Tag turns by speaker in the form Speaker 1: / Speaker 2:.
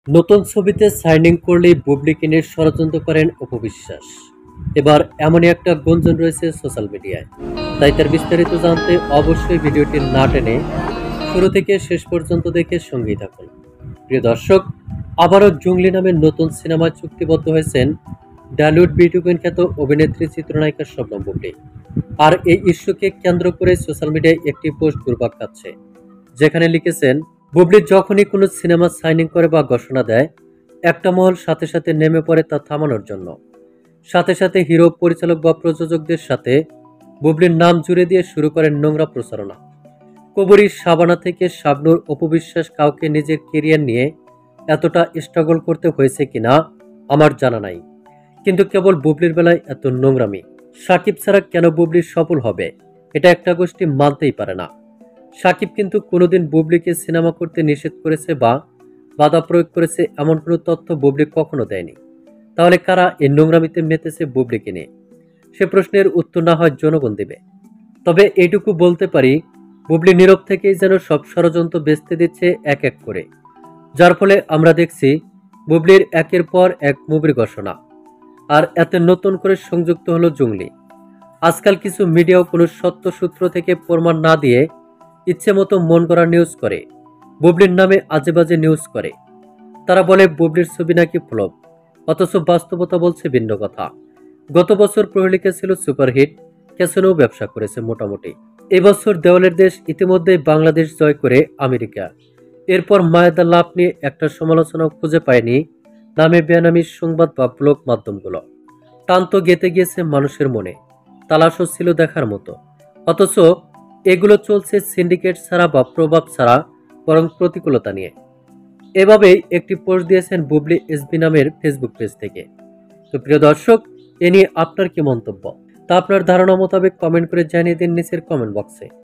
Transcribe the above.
Speaker 1: নতুন ছবিতে সাইনিং করলেই বুবলিকে নিয়ে ষড়যন্ত্র করেন অপু বিশ্বাস। এবার এমনই একটা গুঞ্জন রয়েছে সোশ্যাল মিডিয়ায়। তাই তার বিস্তারিত জানতে অবশ্যই ভিডিওটি না টেনে শুরু থেকে শেষ পর্যন্ত দেখে সঙ্গেই থাকুন। প্রিয় দর্শক, আবারও জুংলি নামের নতুন সিনেমায় চুক্তিবদ্ধ হয়েছেন ডালিউড বিউটি কুইন খ্যাত অভিনেত্রী চিত্রনায়িকা শবনম বুবলি। আর এই ইস্যুকে কেন্দ্র করে সোশ্যাল মিডিয়ায় একটি পোস্ট ঘুরপাক খাচ্ছে, যেখানে লিখেছেন, বুবলি যখনই কোনো সিনেমা সাইনিং করে বা ঘোষণা দেয়, একটা মহল সাথে সাথে নেমে পড়ে তা থামানোর জন্য। সাথে সাথে হিরো, পরিচালক বা প্রযোজকদের সাথে বুবলির নাম জুড়ে দিয়ে শুরু করেন নোংরা প্রচারণা। কবরী, শাবানা থেকে শাবনূর, অপু বিশ্বাস কাউকে নিজের কেরিয়ার নিয়ে এতটা স্ট্রাগল করতে হয়েছে কিনা আমার জানা নাই, কিন্তু কেবল বুবলির বেলায় এত নোংরামি। সাকিব ছাড়া কেন বুবলি সফল হবে, এটা একটা গোষ্ঠী মানতেই পারে না। সাকিব কিন্তু কোনোদিন বুবলিকে সিনেমা করতে নিষেধ করেছে বা বাধা প্রয়োগ করেছে এমন কোনো তথ্য বুবলি কখনো দেয়নি। তাহলে কারা এই নোংরামিতে মেতেছে বুবলিকে নিয়ে? সে প্রশ্নের উত্তর না হয় জনগণ দেবে। তবে এইটুকু বলতে পারি, বুবলি নীরব থেকেই যেন সব ষড়যন্ত্র বেচতে দিচ্ছে এক এক করে, যার ফলে আমরা দেখছি বুবলির একের পর এক মুভির ঘোষণা। আর এতে নতুন করে সংযুক্ত হলো জুংলি। আজকাল কিছু মিডিয়াও কোনো সত্য সূত্র থেকে প্রমাণ না দিয়ে ইচ্ছে মতো মন করা নিউজ করে, বুবলির নামে আজে বাজে নিউজ করে। তারা বলে বুবলির ছবি নাকি ফ্লপ, অথচ বাস্তবতা বলছে ভিন্ন কথা। গত বছর প্রহেলিকা ছিল সুপারহিট, ক্যাসিনো ব্যবসা করেছে মোটামুটি। এবছর দেওয়ালের দেশ ইতিমধ্যেই বাংলাদেশ জয় করে আমেরিকা। এরপর মায়াদা লাভ নিয়ে একটা সমালোচনাও খুঁজে পায়নি নামে বেনামি সংবাদ বা ব্লগ মাধ্যমগুলো। টান তো গেঁথে গিয়েছে মানুষের মনে, তালাশও ছিল দেখার মতো। অথচ এগুলো চলছে সিন্ডিকেট ছাড়া বা প্রভাব ছাড়া, বরং প্রতিকূলতা নিয়ে। এভাবেই একটি পোস্ট দিয়েছেন বুবলি এসবি নামের ফেসবুক পেজ থেকে। তো প্রিয় দর্শক, এ নিয়ে আপনার কি মন্তব্য, তা আপনার ধারণা মোতাবেক কমেন্ট করে জানিয়ে দিন নিচের কমেন্ট বক্সে।